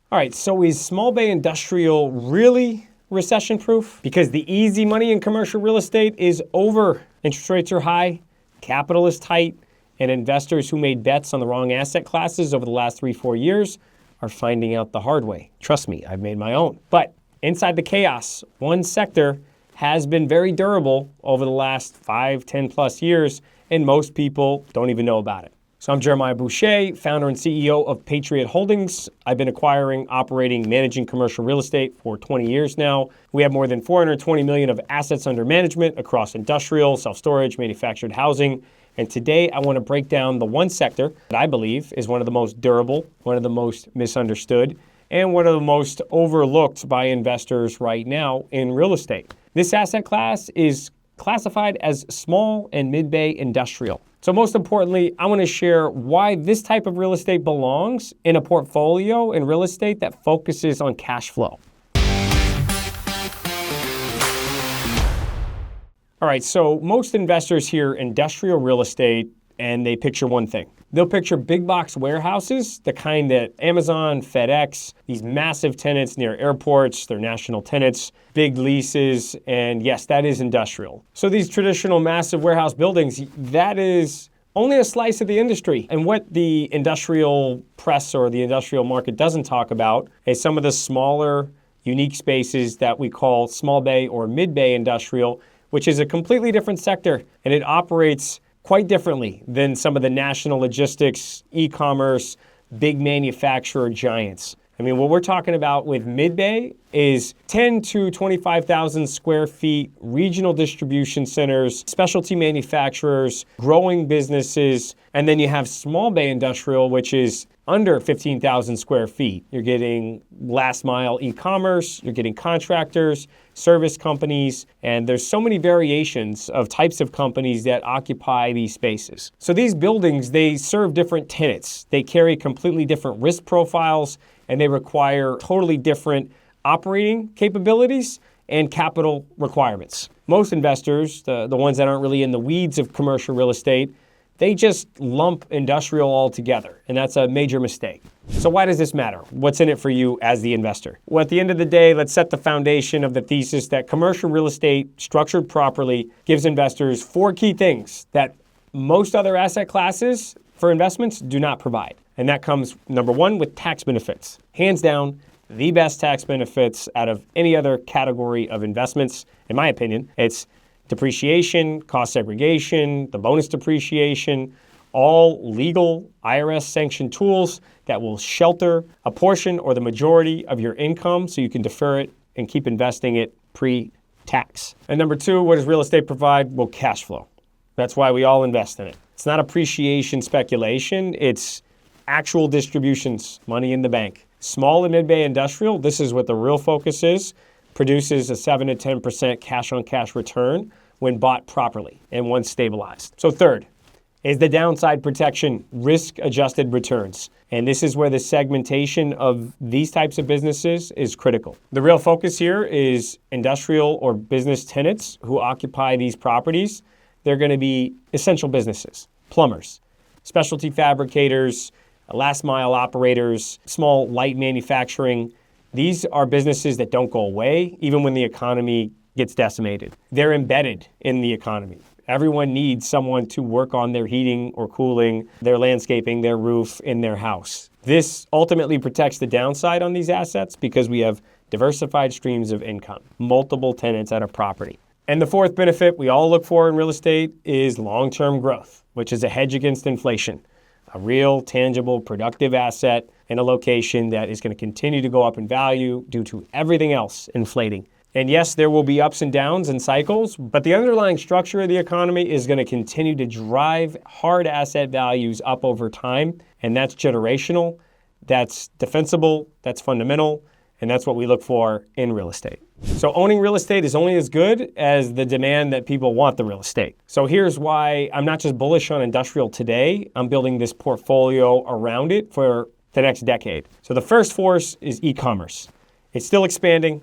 All right, so is small bay industrial really recession-proof? Because the easy money in commercial real estate is over. Interest rates are high, capital is tight, and investors who made bets on the wrong asset classes over the last 3-4 years are finding out the hard way. Trust me, I've made my own. But inside the chaos, one sector has been very durable over the last 5-10 plus years, and most people don't even know about it. So I'm Jeremiah Boucher, founder and CEO of Patriot Holdings. I've been acquiring, operating, managing commercial real estate for 20 years now. We have more than $420 million of assets under management across industrial, self-storage, manufactured housing. And today I want to break down the one sector that I believe is one of the most durable, one of the most misunderstood, and one of the most overlooked by investors right now in real estate. This asset class is classified as small and mid-bay industrial. So most importantly, I want to share why this type of real estate belongs in a portfolio in real estate that focuses on cash flow. All right, so most investors hear industrial real estate and they picture one thing. They'll picture big box warehouses, the kind that Amazon, FedEx, these massive tenants near airports, they're national tenants, big leases, and yes, that is industrial. So these traditional massive warehouse buildings, that is only a slice of the industry. And what the industrial press or the industrial market doesn't talk about is some of the smaller, unique spaces that we call small bay or mid-bay industrial, which is a completely different sector, and it operates quite differently than some of the national logistics, e-commerce, big manufacturer giants. I mean, what we're talking about with mid-bay is 10 to 25,000 square feet, regional distribution centers, specialty manufacturers, growing businesses, and then you have small bay industrial, which is under 15,000 square feet. You're getting last mile e-commerce, you're getting contractors, service companies, and there's so many variations of types of companies that occupy these spaces. So these buildings, they serve different tenants. They carry completely different risk profiles, and they require totally different operating capabilities and capital requirements. Most investors, the ones that aren't really in the weeds of commercial real estate, they just lump industrial all together, and that's a major mistake. So why does this matter? What's in it for you as the investor? Well, at the end of the day, let's set the foundation of the thesis that commercial real estate, structured properly, gives investors 4 key things that most other asset classes for investments do not provide. And that comes, number 1, with tax benefits. Hands down, the best tax benefits out of any other category of investments, in my opinion. It's depreciation, cost segregation, the bonus depreciation, all legal IRS-sanctioned tools that will shelter a portion or the majority of your income so you can defer it and keep investing it pre-tax. And number 2, what does real estate provide? Well, cash flow. That's why we all invest in it. It's not appreciation speculation, it's actual distributions, money in the bank. Small and mid-bay industrial, this is what the real focus is, produces a 7 to 10% cash-on-cash return when bought properly and once stabilized. So third is the downside protection, risk-adjusted returns. And this is where the segmentation of these types of businesses is critical. The real focus here is industrial or business tenants who occupy these properties. They're going to be essential businesses, plumbers, specialty fabricators, last mile operators, small light manufacturing. These are businesses that don't go away even when the economy gets decimated. They're embedded in the economy. Everyone needs someone to work on their heating or cooling, their landscaping, their roof in their house. This ultimately protects the downside on these assets because we have diversified streams of income, multiple tenants at a property. And the fourth benefit we all look for in real estate is long-term growth, which is a hedge against inflation. A real, tangible, productive asset in a location that is going to continue to go up in value due to everything else inflating. And yes, there will be ups and downs and cycles, but the underlying structure of the economy is going to continue to drive hard asset values up over time, and that's generational, that's defensible, that's fundamental, and that's what we look for in real estate. So owning real estate is only as good as the demand that people want the real estate. So here's why I'm not just bullish on industrial today, I'm building this portfolio around it for the next decade. So the first force is e-commerce. It's still expanding.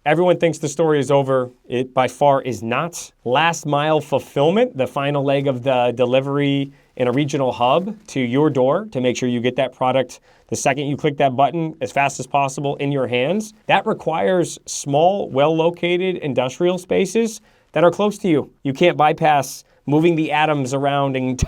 Everyone thinks the story is over. It by far is not. Last mile fulfillment, the final leg of the delivery in a regional hub to your door to make sure you get that product the second you click that button as fast as possible in your hands. That requires small, well-located industrial spaces that are close to you. You can't bypass moving the atoms around and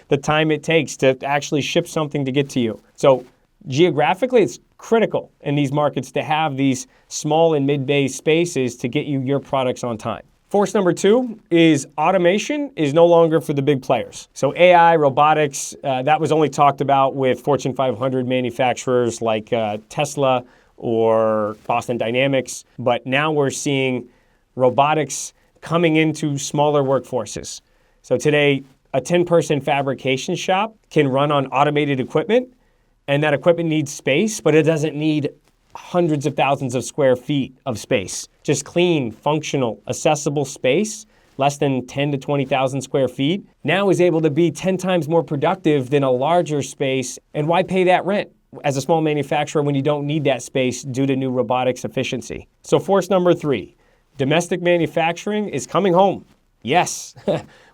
the time it takes to actually ship something to get to you. So geographically, it's critical in these markets to have these small and mid-bay spaces to get you your products on time. Force number 2 is automation is no longer for the big players. So AI, robotics, that was only talked about with Fortune 500 manufacturers like Tesla or Boston Dynamics. But now we're seeing robotics coming into smaller workforces. So today, a 10-person fabrication shop can run on automated equipment, and that equipment needs space, but it doesn't need hundreds of thousands of square feet of space. Just clean, functional, accessible space, less than 10 to 20,000 square feet, now is able to be 10 times more productive than a larger space. And why pay that rent as a small manufacturer when you don't need that space due to new robotics efficiency? So force number 3, domestic manufacturing is coming home. Yes,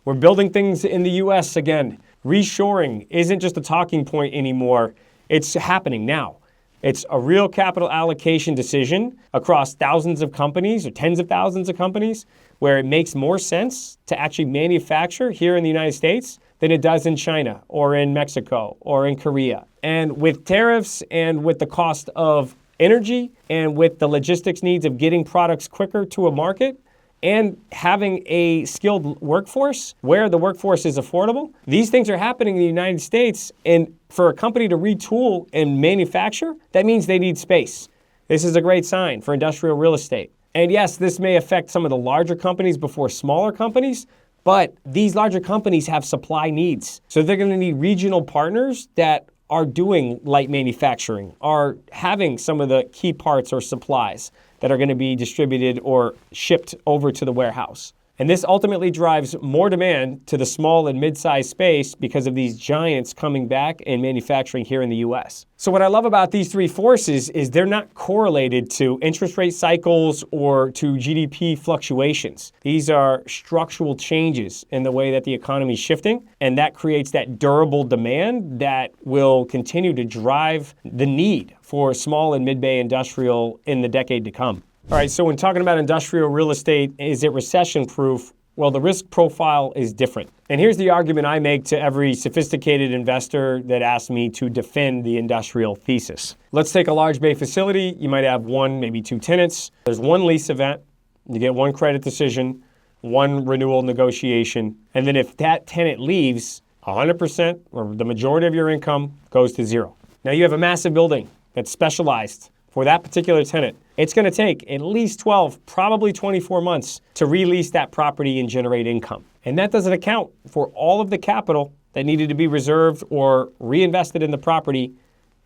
we're building things in the US again. Reshoring isn't just a talking point anymore. It's happening now. It's a real capital allocation decision across thousands of companies or tens of thousands of companies where it makes more sense to actually manufacture here in the United States than it does in China or in Mexico or in Korea. And with tariffs and with the cost of energy and with the logistics needs of getting products quicker to a market, and having a skilled workforce where the workforce is affordable, these things are happening in the United States. And for a company to retool and manufacture, that means they need space. This is a great sign for industrial real estate. And yes, this may affect some of the larger companies before smaller companies, but these larger companies have supply needs. So they're going to need regional partners that are doing light manufacturing, are having some of the key parts or supplies that are going to be distributed or shipped over to the warehouse. And this ultimately drives more demand to the small and mid-sized space because of these giants coming back and manufacturing here in the US. So what I love about these 3 forces is they're not correlated to interest rate cycles or to GDP fluctuations. These are structural changes in the way that the economy is shifting, and that creates that durable demand that will continue to drive the need for small and mid-bay industrial in the decade to come. All right, so when talking about industrial real estate, is it recession-proof? Well, the risk profile is different. And here's the argument I make to every sophisticated investor that asks me to defend the industrial thesis. Let's take a large bay facility. You might have 1, maybe 2 tenants. There's 1 lease event. You get 1 credit decision, 1 renewal negotiation. And then if that tenant leaves, 100% or the majority of your income goes to 0. Now you have a massive building that's specialized for that particular tenant. It's going to take at least 12, probably 24 months to release that property and generate income. And that doesn't account for all of the capital that needed to be reserved or reinvested in the property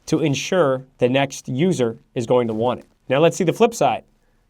to ensure the next user is going to want it. Now let's see the flip side,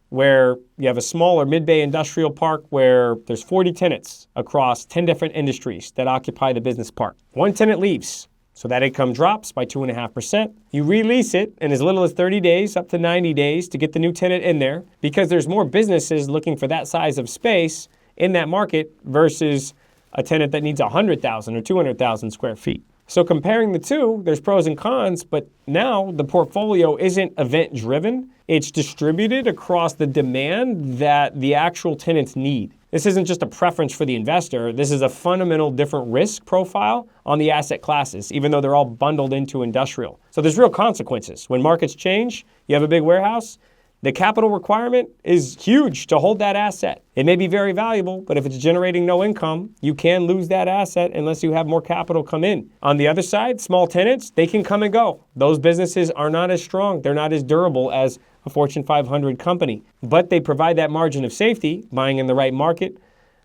where you have a smaller mid-bay industrial park where there's 40 tenants across 10 different industries that occupy the business park. 1 tenant leaves. So that income drops by 2.5%. You release it in as little as 30 days, up to 90 days to get the new tenant in there because there's more businesses looking for that size of space in that market versus a tenant that needs 100,000 or 200,000 square feet. So comparing the two, there's pros and cons, but now the portfolio isn't event-driven. It's distributed across the demand that the actual tenants need. This isn't just a preference for the investor. This is a fundamental different risk profile on the asset classes, even though they're all bundled into industrial. So there's real consequences. When markets change, you have a big warehouse, the capital requirement is huge to hold that asset. It may be very valuable, but if it's generating no income, you can lose that asset unless you have more capital come in. On the other side, small tenants, they can come and go. Those businesses are not as strong. They're not as durable as a Fortune 500 company, but they provide that margin of safety, buying in the right market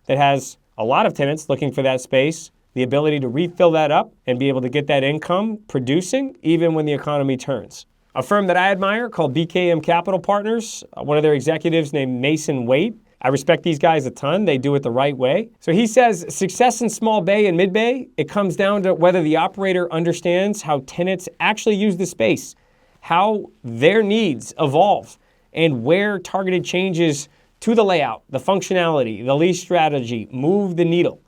that has a lot of tenants looking for that space, the ability to refill that up and be able to get that income producing even when the economy turns. A firm that I admire called BKM Capital Partners, one of their executives named Mason Waite. I respect these guys a ton. They do it the right way. So he says success in small bay and mid bay, it comes down to whether the operator understands how tenants actually use the space, how their needs evolve, and where targeted changes to the layout, the functionality, the lease strategy move the needle.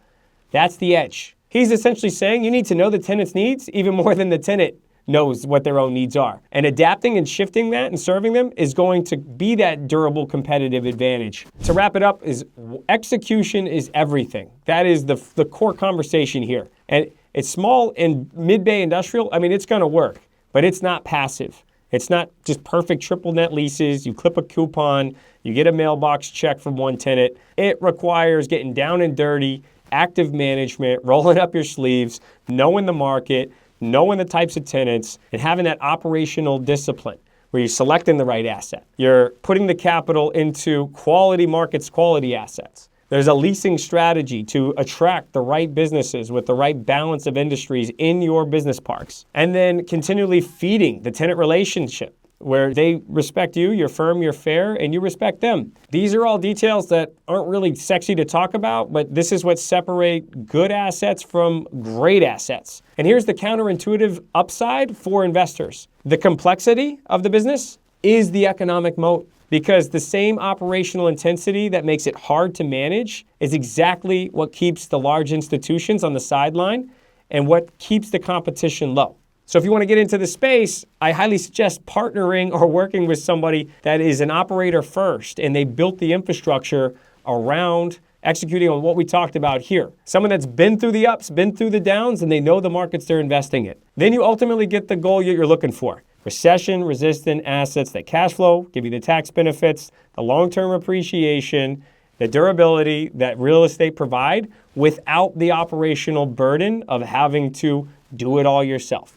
That's the edge. He's essentially saying you need to know the tenant's needs even more than the tenant knows what their own needs are. And adapting and shifting that and serving them is going to be that durable competitive advantage. To wrap it up, is execution is everything. That is the core conversation here. And it's small and mid-bay industrial. I mean, it's going to work, but it's not passive. It's not just perfect triple net leases. You clip a coupon, you get a mailbox check from one tenant. It requires getting down and dirty, active management, rolling up your sleeves, knowing the market, knowing the types of tenants, and having that operational discipline where you're selecting the right asset. You're putting the capital into quality markets, quality assets. There's a leasing strategy to attract the right businesses with the right balance of industries in your business parks. And then continually feeding the tenant relationship where they respect you, your firm, you're fair, and you respect them. These are all details that aren't really sexy to talk about, but this is what separates good assets from great assets. And here's the counterintuitive upside for investors. The complexity of the business is the economic moat, because the same operational intensity that makes it hard to manage is exactly what keeps the large institutions on the sideline and what keeps the competition low. So if you want to get into the space, I highly suggest partnering or working with somebody that is an operator first and they built the infrastructure around executing on what we talked about here. Someone that's been through the ups, been through the downs, and they know the markets they're investing in. Then you ultimately get the goal you're looking for. Recession-resistant assets that cash flow, give you the tax benefits, the long-term appreciation, the durability that real estate provide without the operational burden of having to do it all yourself.